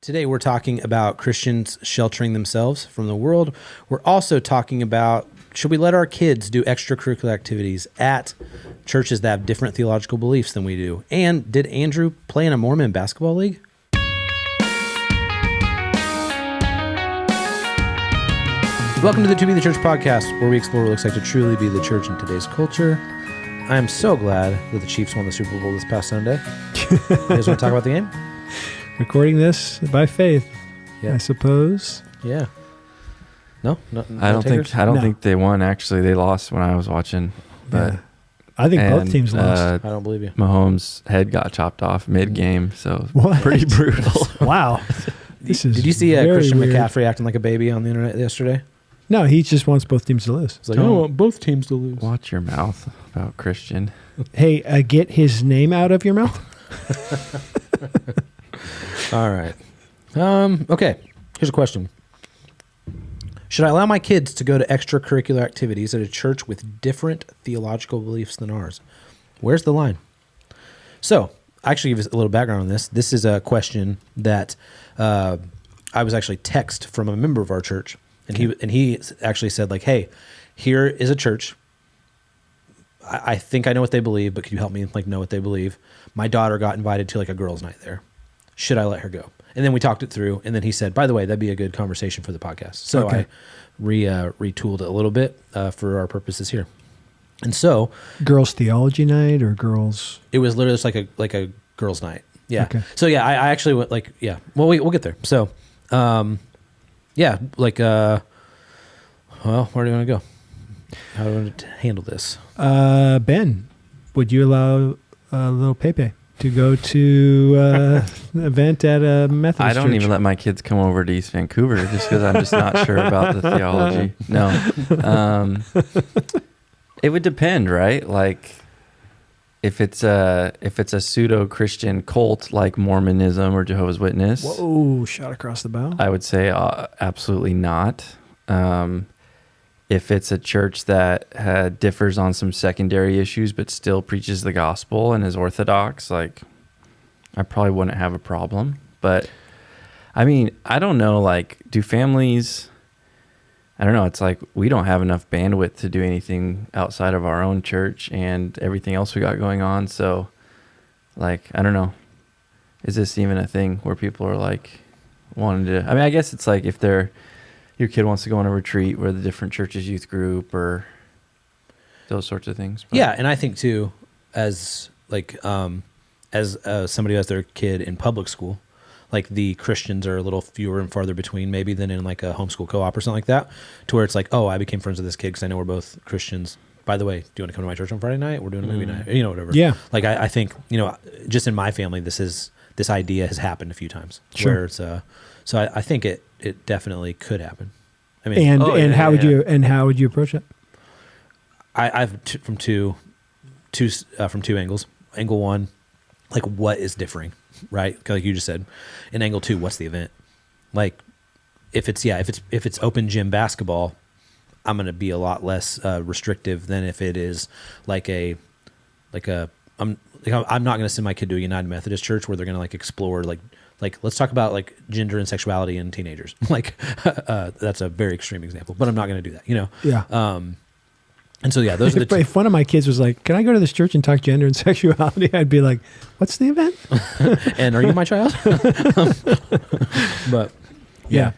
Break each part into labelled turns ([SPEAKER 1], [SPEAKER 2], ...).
[SPEAKER 1] Today we're talking about Christians sheltering themselves from the world. We're also talking about, should we let our kids do extracurricular activities at churches that have different theological beliefs than we do? And did Andrew play in a Mormon basketball league? Welcome to the To Be the Church podcast, where we explore what it looks like to truly be the church in today's culture. I am so glad that the Chiefs won the Super Bowl this past Sunday. You guys want to talk about the game?
[SPEAKER 2] Recording this by faith, I suppose.
[SPEAKER 1] Yeah. No,
[SPEAKER 3] I don't think they won. Actually, they lost when I was watching. But
[SPEAKER 2] I think both teams lost.
[SPEAKER 1] I don't believe you.
[SPEAKER 3] Mahomes' head got chopped off mid-game, so
[SPEAKER 2] What?
[SPEAKER 3] pretty brutal.
[SPEAKER 2] Wow.
[SPEAKER 1] Did you see Christian McCaffrey acting like a baby on the internet yesterday?
[SPEAKER 2] No, he just wants both teams to lose.
[SPEAKER 1] It's like, I want both teams to lose.
[SPEAKER 3] Watch your mouth about Christian.
[SPEAKER 2] Hey, get his name out of your mouth.
[SPEAKER 1] All right. Okay. Here's a question. Should I allow my kids to go to extracurricular activities at a church with different theological beliefs than ours? Where's the line? So, I actually give a little background on this. This is a question that I was actually texted from a member of our church, and he actually said, like, hey, here is a church. I think I know what they believe, but could you help me know what they believe? My daughter got invited to a girls' night there. Should I let her go? And then we talked it through, and then he said, by the way, that'd be a good conversation for the podcast. So I retooled it a little bit for our purposes here. And so...
[SPEAKER 2] Girls' theology night or girls...
[SPEAKER 1] It was literally just like a girls' night. Yeah.
[SPEAKER 2] Okay.
[SPEAKER 1] So yeah, I actually went well, we'll get there. So, well, where do you want to go? How do you want to handle this?
[SPEAKER 2] Ben, would you allow little Pepe to go to an event at a Methodist
[SPEAKER 3] I don't
[SPEAKER 2] church?
[SPEAKER 3] even let my kids come over to East Vancouver just because I'm just not sure about the theology. No. It would depend, right? Like if it's a pseudo-Christian cult like Mormonism or Jehovah's Witness.
[SPEAKER 2] Whoa, shot across the bow.
[SPEAKER 3] I would say absolutely not. If it's a church that differs on some secondary issues but still preaches the gospel and is orthodox, I probably wouldn't have a problem. But, I mean, I don't know, do families... I don't know, it's we don't have enough bandwidth to do anything outside of our own church and everything else we got going on. So, I don't know. Is this even a thing where people are, wanting to... I mean, I guess it's if your kid wants to go on a retreat where the different churches youth group or those sorts of things. But.
[SPEAKER 1] Yeah, and I think too, as somebody who has their kid in public school, the Christians are a little fewer and farther between maybe than in a homeschool co-op or something like that, to where it's I became friends with this kid because I know we're both Christians. By the way, do you want to come to my church on Friday night? We're doing a movie night, whatever.
[SPEAKER 2] Yeah.
[SPEAKER 1] I think, just in my family, this idea has happened a few times.
[SPEAKER 2] Sure.
[SPEAKER 1] Where it's, so I think it definitely could happen. I mean,
[SPEAKER 2] how would you approach it?
[SPEAKER 1] I've from two angles. Angle one, what is differing, right? Like you just said. And angle two, what's the event? If it's open gym basketball, I'm going to be a lot less restrictive than if it is I'm not going to send my kid to a United Methodist church where they're going to explore let's talk about gender and sexuality in teenagers. That's a very extreme example, but I'm not going to do that,
[SPEAKER 2] Yeah.
[SPEAKER 1] And so, yeah, those are the
[SPEAKER 2] If one of my kids was can I go to this church and talk gender and sexuality? I'd be like, what's the event?
[SPEAKER 1] And are you my child? But yeah.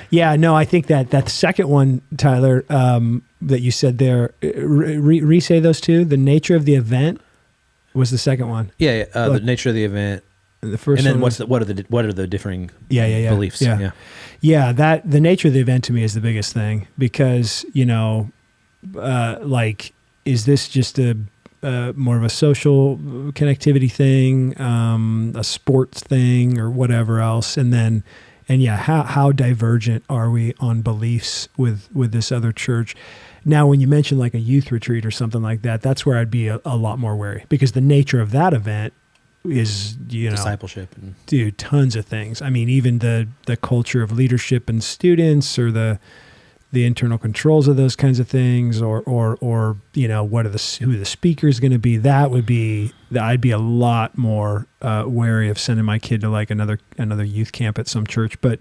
[SPEAKER 2] Yeah, no, I think that second one, Tyler, that you said there, re-say those two. The nature of the event was the second one.
[SPEAKER 1] Yeah, the nature of the event.
[SPEAKER 2] The first
[SPEAKER 1] and then
[SPEAKER 2] one
[SPEAKER 1] what are the differing beliefs?
[SPEAKER 2] Yeah, that the nature of the event to me is the biggest thing because, is this just a more of a social connectivity thing, a sports thing or whatever else? And how divergent are we on beliefs with this other church? Now, when you mention a youth retreat or something like that, that's where I'd be a lot more wary because the nature of that event is,
[SPEAKER 1] discipleship.
[SPEAKER 2] Tons of things. I mean, even the culture of leadership and students or the the internal controls of those kinds of things, or what are who the speaker is going to be. I'd be a lot more wary of sending my kid to like another youth camp at some church, but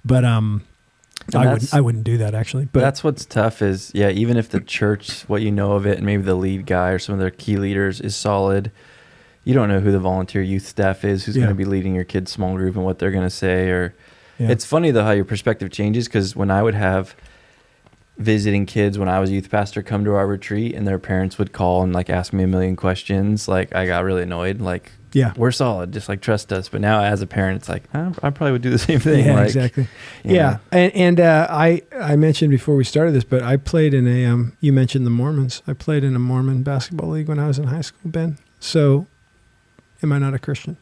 [SPEAKER 2] I wouldn't do that actually. But
[SPEAKER 3] that's what's tough is, even if the church, what you know of it, and maybe the lead guy or some of their key leaders is solid, you don't know who the volunteer youth staff is, who's going to be leading your kid's small group and what they're going to say. It's funny though how your perspective changes, because when I would have visiting kids when I was a youth pastor come to our retreat and their parents would call and like ask me a million questions, like I got really annoyed. Like, we're solid, just like trust us. But now as a parent, it's like I probably would do the same thing.
[SPEAKER 2] Yeah, exactly. Yeah, and I mentioned before we started this, but I played in a you mentioned the Mormons. I played in a Mormon basketball league when I was in high school, Ben. So, am I not a Christian?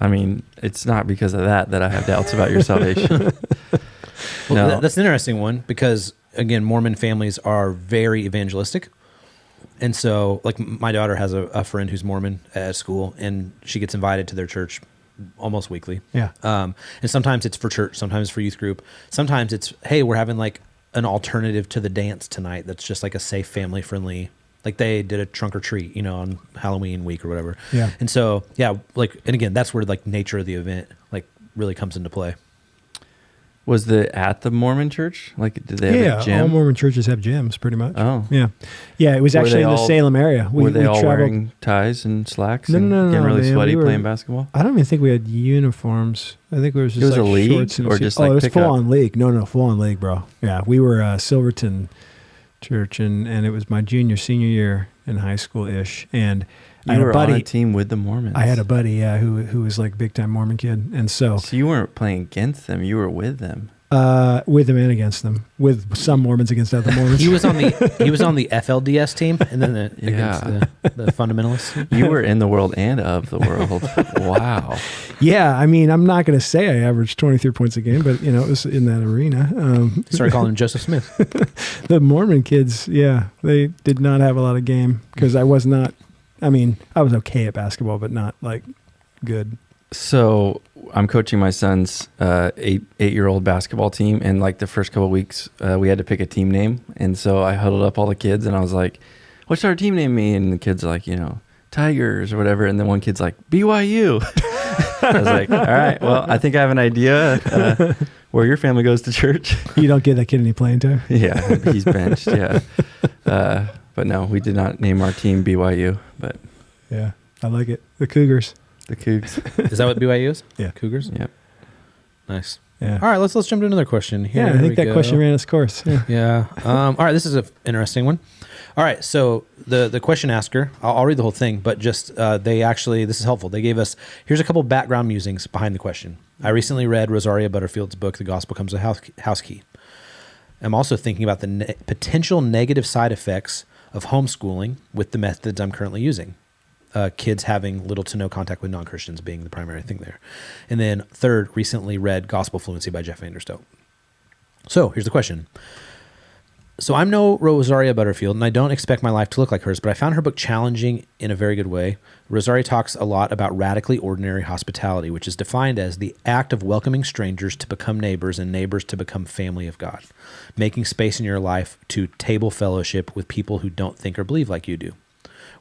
[SPEAKER 3] I mean, it's not because of that I have doubts about your salvation.
[SPEAKER 1] Well,
[SPEAKER 3] No.
[SPEAKER 1] that's an interesting one because, again, Mormon families are very evangelistic. And so, like, my daughter has a friend who's Mormon at school, and she gets invited to their church almost weekly.
[SPEAKER 2] Yeah.
[SPEAKER 1] And sometimes it's for church, sometimes for youth group. Sometimes it's, hey, we're having, like, an alternative to the dance tonight that's just, like, a safe, family-friendly. Like, they did a trunk or treat, on Halloween week or whatever.
[SPEAKER 2] Yeah.
[SPEAKER 1] And so, and again, that's where, like, nature of the event, like, really comes into play.
[SPEAKER 3] Was at the Mormon church? Like, did they have a gym?
[SPEAKER 2] All Mormon churches have gyms, pretty much.
[SPEAKER 3] Oh.
[SPEAKER 2] Yeah. It was actually in the Salem area.
[SPEAKER 3] Were they all
[SPEAKER 2] traveled,
[SPEAKER 3] wearing ties and slacks
[SPEAKER 2] No,
[SPEAKER 3] and
[SPEAKER 2] no,
[SPEAKER 3] getting really
[SPEAKER 2] man,
[SPEAKER 3] sweaty
[SPEAKER 2] we were-
[SPEAKER 3] playing basketball?
[SPEAKER 2] I don't even think we had uniforms. I think it was just
[SPEAKER 3] It was
[SPEAKER 2] like
[SPEAKER 3] a league
[SPEAKER 2] shorts and
[SPEAKER 3] or just
[SPEAKER 2] oh,
[SPEAKER 3] like
[SPEAKER 2] it was
[SPEAKER 3] pickup?
[SPEAKER 2] full on league. No, full on league, bro. Yeah, we were Silverton Church, and it was my senior year in high school ish, and I
[SPEAKER 3] You
[SPEAKER 2] had
[SPEAKER 3] were
[SPEAKER 2] a buddy.
[SPEAKER 3] on a team with the Mormons.
[SPEAKER 2] I had a buddy, who was like big time Mormon kid, and so
[SPEAKER 3] you weren't playing against them; you were with them.
[SPEAKER 2] with them and against them, with some Mormons against other Mormons.
[SPEAKER 1] He was on the FLDS team, and then against the fundamentalists.
[SPEAKER 3] You were in the world and of the world. Wow.
[SPEAKER 2] Yeah, I mean, I'm not going to say I averaged 23 points a game, but it was in that arena.
[SPEAKER 1] Started calling him Joseph Smith.
[SPEAKER 2] The Mormon kids, they did not have a lot of game because I was not. I mean, I was okay at basketball, but not like good.
[SPEAKER 3] So I'm coaching my son's 8-year-old basketball team, and like the first couple of weeks, we had to pick a team name, and so I huddled up all the kids, and I was like, "What should our team name be?" And the kids are like, Tigers or whatever, and then one kid's like, BYU. I was like, all right, well, I think I have an idea where your family goes to church.
[SPEAKER 2] You don't give that kid any playing time?
[SPEAKER 3] Yeah, he's benched, yeah. But no, we did not name our team BYU, but
[SPEAKER 2] Yeah, I like it. The Cougars.
[SPEAKER 3] the Cougs.
[SPEAKER 1] Is that what BYU is?
[SPEAKER 2] Yeah.
[SPEAKER 1] Cougars?
[SPEAKER 3] Yep.
[SPEAKER 1] Nice.
[SPEAKER 2] Yeah.
[SPEAKER 1] All right, let's jump to another question here.
[SPEAKER 2] Yeah, I think that question ran its course. Yeah.
[SPEAKER 1] Yeah. All right, this is an interesting one. All right, so the question asker, I'll read the whole thing, but just this is helpful. They gave us, here's a couple background musings behind the question. I recently read Rosaria Butterfield's book, The Gospel Comes with House Key. I'm also thinking about the potential negative side effects of homeschooling with the methods I'm currently using. Kids having little to no contact with non-Christians being the primary thing there. And then third, recently read Gospel Fluency by Jeff Vanderstelt. So here's the question. So I'm no Rosaria Butterfield, and I don't expect my life to look like hers, but I found her book challenging in a very good way. Rosaria talks a lot about radically ordinary hospitality, which is defined as the act of welcoming strangers to become neighbors and neighbors to become family of God, making space in your life to table fellowship with people who don't think or believe like you do.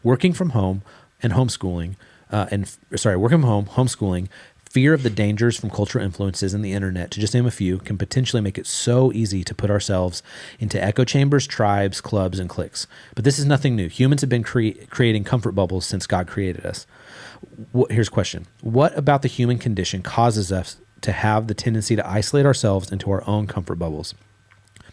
[SPEAKER 1] Working from home and homeschooling, homeschooling, fear of the dangers from cultural influences and the internet, to just name a few, can potentially make it so easy to put ourselves into echo chambers, tribes, clubs, and cliques. But this is nothing new. Humans have been creating comfort bubbles since God created us. Here's a question. What about the human condition causes us to have the tendency to isolate ourselves into our own comfort bubbles?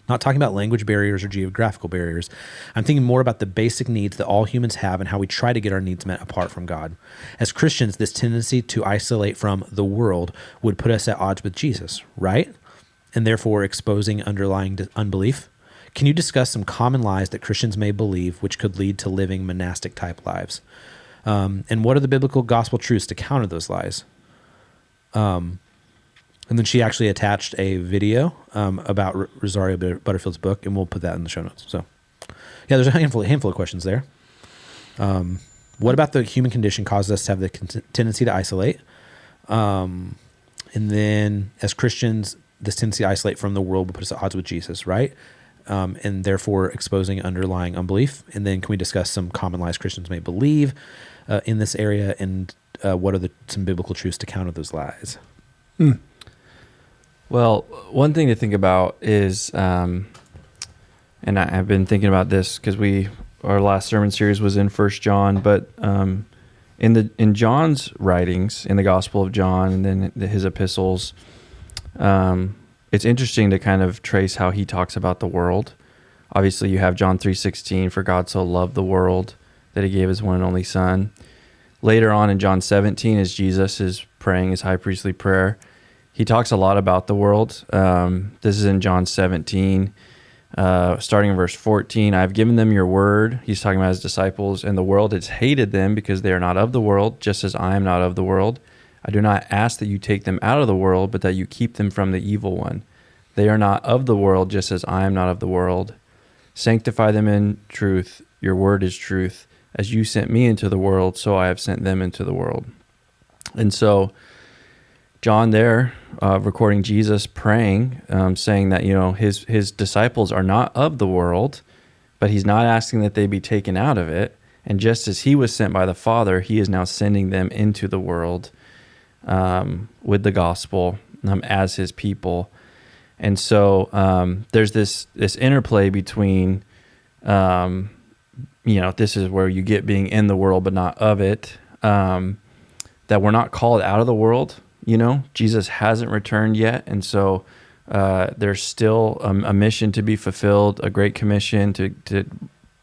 [SPEAKER 1] Not talking about language barriers or geographical barriers. I'm thinking more about the basic needs that all humans have and how we try to get our needs met apart from God. As Christians, this tendency to isolate from the world would put us at odds with Jesus, right? And therefore exposing underlying unbelief. Can you discuss some common lies that Christians may believe which could lead to living monastic type lives? And what are the biblical gospel truths to counter those lies? And then she actually attached a video about Rosaria Butterfield's book, and we'll put that in the show notes. So, yeah, there's a handful of questions there. What about the human condition causes us to have the tendency to isolate? And then, as Christians, this tendency to isolate from the world would put us at odds with Jesus, right? And therefore exposing underlying unbelief. And then can we discuss some common lies Christians may believe in this area, and what are some biblical truths to counter those lies?
[SPEAKER 3] Well, one thing to think about is, and I've been thinking about this because our last sermon series was in 1 John, but in John's writings, in the Gospel of John, and then his epistles, it's interesting to kind of trace how he talks about the world. Obviously, you have John 3:16, for God so loved the world that he gave his one and only Son. Later on in John 17, as Jesus is praying his high priestly prayer, he talks a lot about the world. This is in John 17, starting in verse 14. I've given them your word. He's talking about his disciples, and the world has hated them because they are not of the world, just as I am not of the world. I do not ask that you take them out of the world, but that you keep them from the evil one. They are not of the world, just as I am not of the world. Sanctify them in truth. Your word is truth. As you sent me into the world, so I have sent them into the world. And so John there, recording Jesus praying, saying that, his disciples are not of the world, but he's not asking that they be taken out of it. And just as he was sent by the Father, he is now sending them into the world with the gospel as his people. And so there's this interplay between, this is where you get being in the world but not of it, that we're not called out of the world. Jesus hasn't returned yet. And so there's still a mission to be fulfilled, a great commission to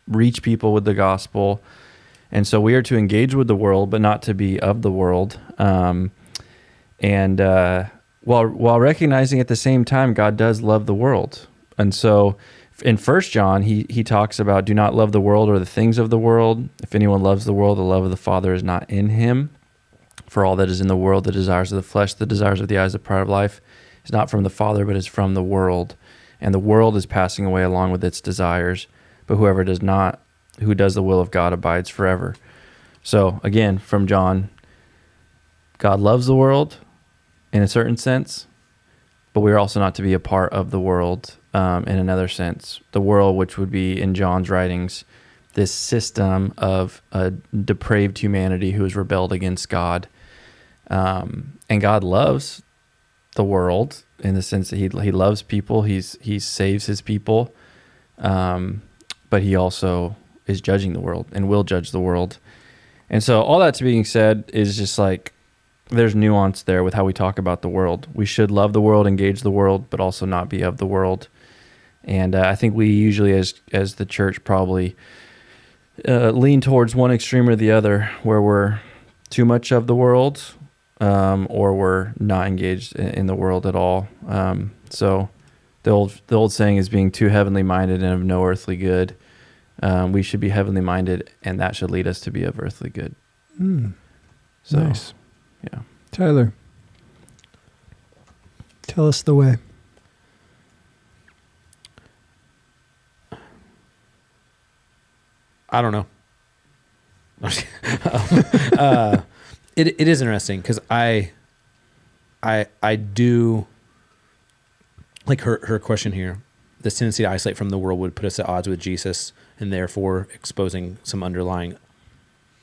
[SPEAKER 3] reach people with the gospel. And so we are to engage with the world, but not to be of the world. While recognizing at the same time, God does love the world. And so in 1 John, he talks about, do not love the world or the things of the world. If anyone loves the world, the love of the Father is not in him. For all that is in the world, the desires of the flesh, the desires of the eyes, the pride of life, is not from the Father, but is from the world. And the world is passing away along with its desires. But whoever does the will of God abides forever. So again, from John, God loves the world in a certain sense, but we are also not to be a part of the world in another sense. The world, which would be in John's writings, this system of a depraved humanity who has rebelled against God. And God loves the world in the sense that he loves people. He saves his people, but he also is judging the world and will judge the world. And so all that being said is just like, there's nuance there with how we talk about the world. We should love the world, engage the world, but also not be of the world. And I think we usually, as the church, probably lean towards one extreme or the other, where we're too much of the world, or we're not engaged in the world at all. So the old saying is being too heavenly minded and of no earthly good. We should be heavenly minded, and that should lead us to be of earthly good. So,
[SPEAKER 2] nice.
[SPEAKER 3] Yeah.
[SPEAKER 2] Tyler, tell us the way.
[SPEAKER 1] I don't know. It is interesting because I do like her question here. This tendency to isolate from the world would put us at odds with Jesus, and therefore exposing some underlying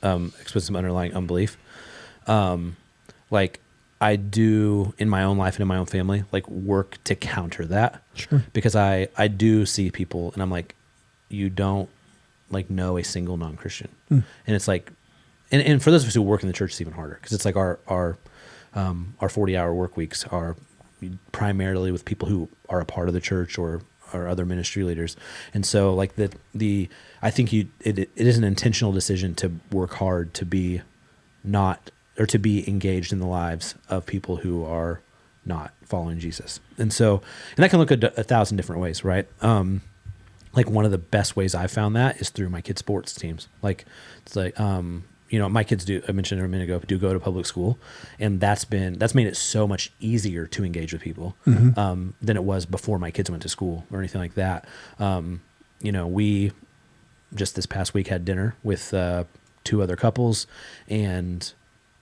[SPEAKER 1] unbelief. Like I do in my own life and in my own family, like work to counter that.
[SPEAKER 2] Sure.
[SPEAKER 1] Because I do see people and I'm like, you don't like know a single non-Christian. And it's like, and for those of us who work in the church, it's even harder because it's like our 40-hour work weeks are primarily with people who are a part of the church or other ministry leaders. And so like I think it is an intentional decision to work hard to be to be engaged in the lives of people who are not following Jesus. And that can look at 1,000 different ways, right? Like one of the best ways I found that is through my kids' sports teams. Like it's like, my kids I mentioned a minute ago, do go to public school, and that's made it so much easier to engage with people than it was before my kids went to school or anything like that. We just this past week had dinner with 2 other couples, and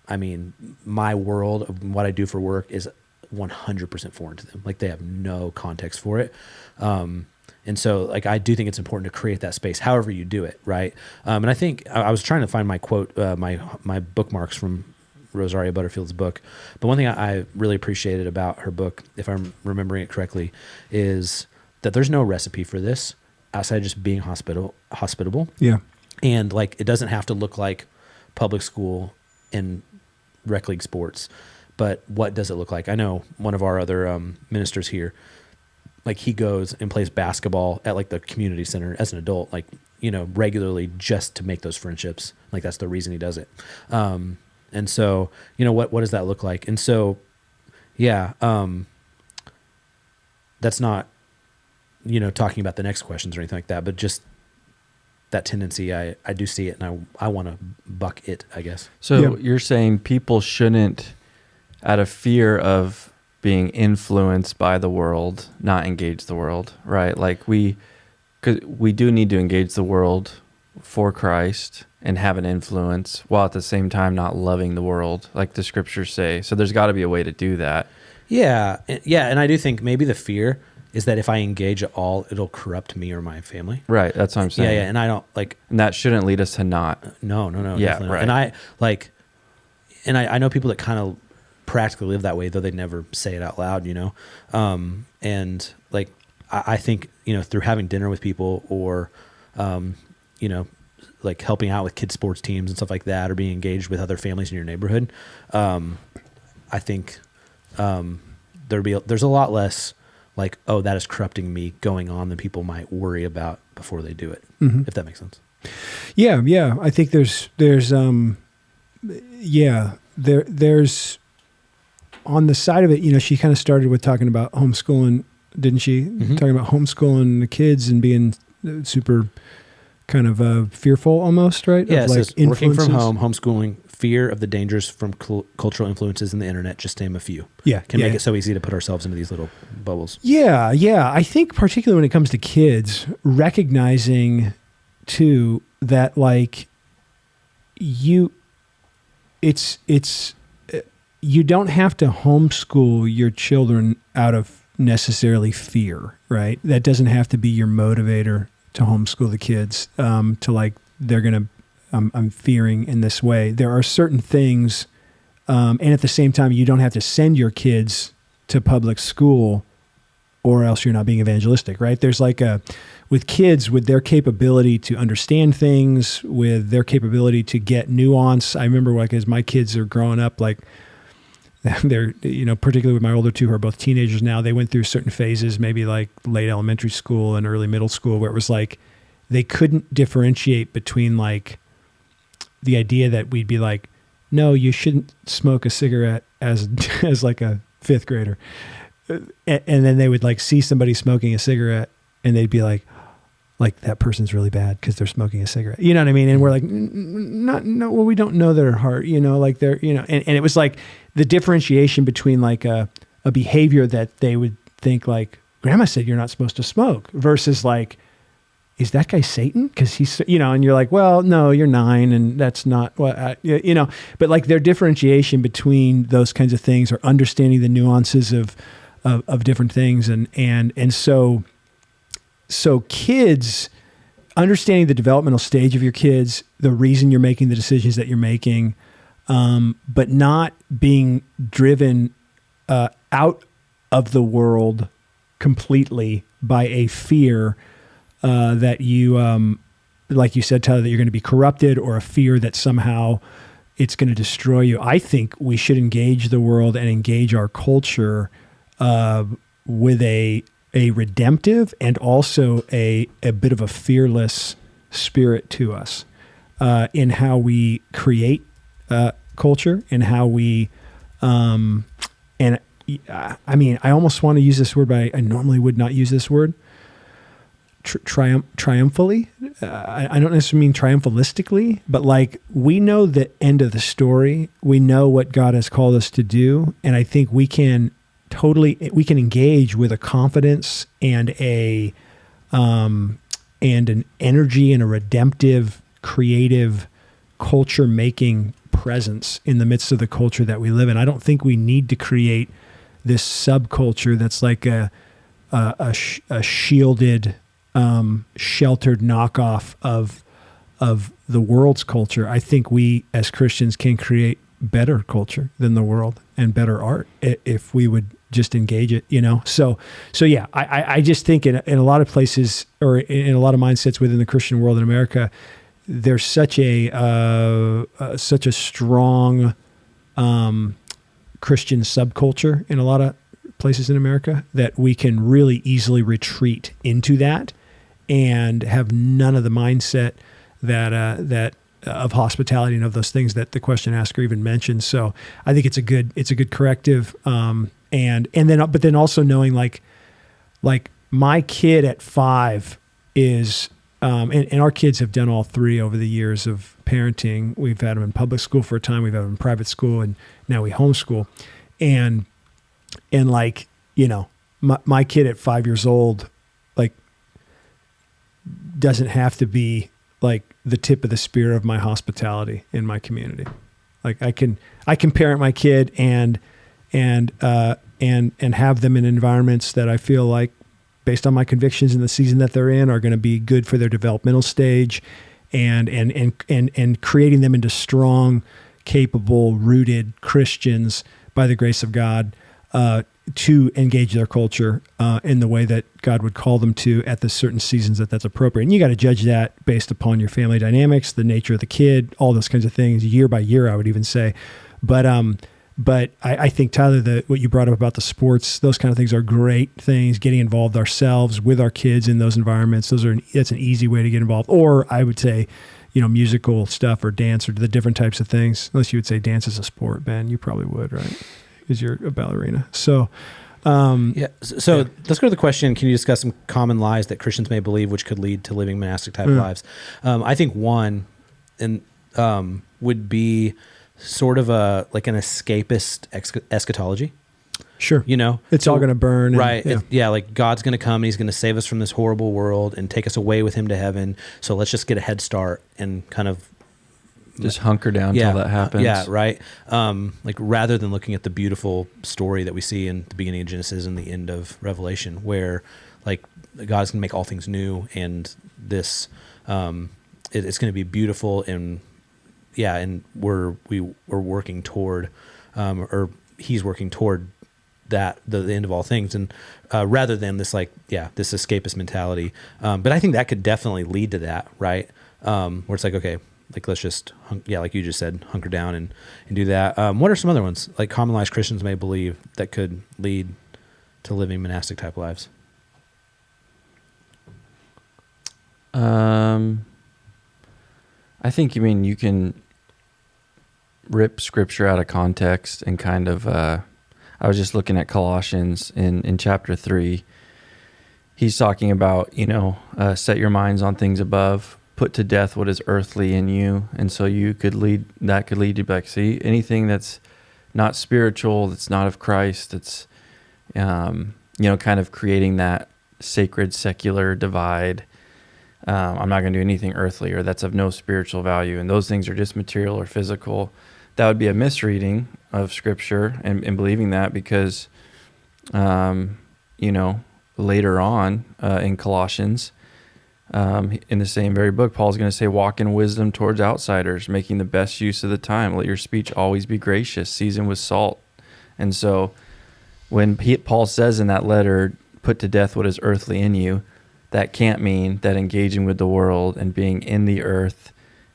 [SPEAKER 1] I mean, my world of what I do for work is 100% foreign to them. Like they have no context for it. And so like, I do think it's important to create that space, however you do it. Right. And I think I was trying to find my quote, my bookmarks from Rosaria Butterfield's book. But one thing I really appreciated about her book, if I'm remembering it correctly, is that there's no recipe for this outside of just being hospitable.
[SPEAKER 2] Yeah.
[SPEAKER 1] And like, it doesn't have to look like public school and rec league sports, but what does it look like? I know one of our other ministers here, like he goes and plays basketball at like the community center as an adult, like, you know, regularly just to make those friendships. Like that's the reason he does it. And so, you know, what does that look like? And so, yeah, that's not, you know, talking about the next questions or anything like that, but just that tendency, I do see it, and I want to buck it, I guess.
[SPEAKER 3] So you're saying people shouldn't, out of fear of being influenced by the world, not engage the world, right? Like cause we do need to engage the world for Christ and have an influence while at the same time not loving the world, like the scriptures say. So there's got to be a way to do that.
[SPEAKER 1] Yeah. Yeah. And I do think maybe the fear is that if I engage at all, it'll corrupt me or my family.
[SPEAKER 3] Right. That's what I'm saying.
[SPEAKER 1] Yeah. And I don't like,
[SPEAKER 3] and that shouldn't lead us to not.
[SPEAKER 1] No.
[SPEAKER 3] Yeah.
[SPEAKER 1] Right.
[SPEAKER 3] Not.
[SPEAKER 1] And I know people that kind of practically live that way, though they never say it out loud, you know? And like, I think, you know, through having dinner with people or, you know, like helping out with kids sports teams and stuff like that, or being engaged with other families in your neighborhood. I think, there's a lot less like, oh, that is corrupting me going on than people might worry about before they do it. Mm-hmm. If that makes sense.
[SPEAKER 2] Yeah. Yeah. I think there's on the side of it, you know, she kind of started with talking about homeschooling, didn't she? Mm-hmm. Talking about homeschooling the kids and being super kind of fearful almost, right?
[SPEAKER 1] Yeah,
[SPEAKER 2] of
[SPEAKER 1] like
[SPEAKER 2] influences.
[SPEAKER 1] Working from home, homeschooling, fear of the dangers from cultural influences in the internet, just to name a few.
[SPEAKER 2] Yeah.
[SPEAKER 1] Can make it so easy to put ourselves into these little bubbles.
[SPEAKER 2] Yeah, yeah. I think particularly when it comes to kids, recognizing too that like you don't have to homeschool your children out of necessarily fear, right? That doesn't have to be your motivator to homeschool the kids, to like, they're going to, I'm fearing in this way. There are certain things, and at the same time, you don't have to send your kids to public school or else you're not being evangelistic, right? There's like with kids, with their capability to understand things, with their capability to get nuance. I remember like as my kids are growing up, like they're, you know, particularly with my older two who are both teenagers now, they went through certain phases, maybe like late elementary school and early middle school, where it was like, they couldn't differentiate between like the idea that we'd be like, no, you shouldn't smoke a cigarette as like a fifth grader. And then they would like see somebody smoking a cigarette and they'd be like that person's really bad because they're smoking a cigarette. You know what I mean? And we're like, no, well, we don't know their heart, you know, like they're, you know, and it was like the differentiation between like a behavior that they would think like, grandma said you're not supposed to smoke, versus like, is that guy Satan? Because he's, you know, and you're like, well, no, you're 9 and that's not what, you know, but like their differentiation between those kinds of things, or understanding the nuances of different things. And so kids, understanding the developmental stage of your kids, the reason you're making the decisions that you're making, but not being driven out of the world completely by a fear that you, like you said, Tyler, that you're going to be corrupted, or a fear that somehow it's going to destroy you. I think we should engage the world and engage our culture with a redemptive and also a bit of a fearless spirit to us in how we create culture, and how we, and I mean, I almost want to use this word, but I normally would not use this word. Triumphally. I don't necessarily mean triumphalistically, but like, we know the end of the story. We know what God has called us to do. And I think we can engage with a confidence and an energy and a redemptive, creative, culture making presence in the midst of the culture that we live in. I don't think we need to create this subculture that's like a shielded, sheltered knockoff of the world's culture. I think we as Christians can create better culture than the world and better art if we would just engage it, So yeah, I just think in a lot of places, or in a lot of mindsets within the Christian world in America, there's such a strong Christian subculture in a lot of places in America that we can really easily retreat into that and have none of the mindset that of hospitality and of those things that the question asker even mentioned. So I think it's a good corrective. But then also knowing like my kid at 5 is, and our kids have done all 3 over the years of parenting. We've had them in public school for a time. We've had them in private school, and now we homeschool. And like, my kid at 5 years old, like, doesn't have to be like the tip of the spear of my hospitality in my community. Like I can parent my kid and have them in environments that I feel like, based on my convictions in the season that they're in, are going to be good for their developmental stage, and creating them into strong, capable, rooted Christians by the grace of God, to engage their culture in the way that God would call them to at the certain seasons that's appropriate. And you got to judge that based upon your family dynamics, the nature of the kid, all those kinds of things, year by year, I would even say. But I think, Tyler, what you brought up about the sports, those kind of things are great things. Getting involved ourselves with our kids in those environments, that's an easy way to get involved. Or I would say, musical stuff or dance or the different types of things. Unless you would say dance is a sport, Ben, you probably would, right? Because you're a ballerina. So,
[SPEAKER 1] let's go to the question. Can you discuss some common lies that Christians may believe which could lead to living monastic type lives? I think one would be sort of an escapist eschatology.
[SPEAKER 2] Sure. It's all going to burn.
[SPEAKER 1] Right. Like God's going to come and he's going to save us from this horrible world and take us away with him to heaven. So let's just get a head start and kind of
[SPEAKER 3] just hunker down till that happens.
[SPEAKER 1] Right. Like rather than looking at the beautiful story that we see in the beginning of Genesis and the end of Revelation, where like God's going to make all things new, and this it's going to be beautiful, and we're working toward, or he's working toward that the end of all things, and rather than this this escapist mentality. But I think that could definitely lead to that, right? Where it's like, okay, like let's just like you just said, hunker down and do that. What are some other ones like common lies Christians may believe that could lead to living monastic type lives?
[SPEAKER 3] I think you can rip scripture out of context and kind of, I was just looking at Colossians in chapter 3. He's talking about, set your minds on things above, put to death what is earthly in you. And so that could lead you to be like, see, anything that's not spiritual, that's not of Christ, that's, kind of creating that sacred secular divide. I'm not going to do anything earthly, or that's of no spiritual value. And those things are just material or physical. That would be a misreading of scripture and believing that, because, later on in Colossians, in the same very book, Paul's going to say, walk in wisdom towards outsiders, making the best use of the time. Let your speech always be gracious, seasoned with salt. And so when Paul says in that letter, put to death what is earthly in you, that can't mean that engaging with the world and being in the earth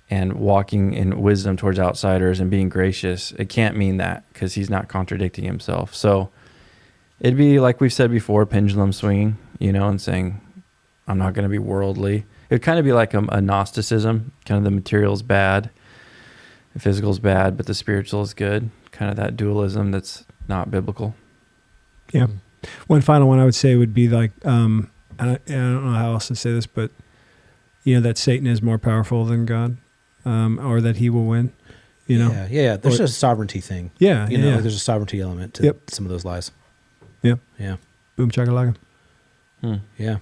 [SPEAKER 3] and walking in wisdom towards outsiders and being gracious, it can't mean that, because he's not contradicting himself. So it'd be, like we've said before, pendulum swinging, and saying, I'm not going to be worldly. It would kind of be like a Gnosticism, kind of the material's bad, the physical's bad, but the spiritual is good. Kind of that dualism that's not biblical.
[SPEAKER 2] Yeah. One final one I would say would be like, I don't know how else to say this, but that Satan is more powerful than God, or that he will win.
[SPEAKER 1] Yeah. There's a sovereignty thing.
[SPEAKER 2] Yeah,
[SPEAKER 1] there's a sovereignty element to some of those lies.
[SPEAKER 2] Yep.
[SPEAKER 1] Yeah.
[SPEAKER 2] Boom chakalaka.
[SPEAKER 1] Yeah.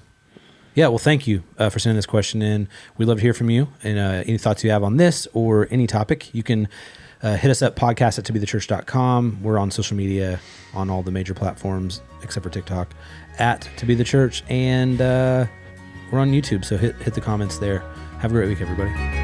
[SPEAKER 1] Yeah. Well, thank you for sending this question in. We'd love to hear from you, and any thoughts you have on this or any topic. You can Hit us up, podcast at tobeTheChurch.com. We're on social media on all the major platforms except for TikTok at To Be The Church, and we're on YouTube, so hit the comments there. Have a great week, everybody.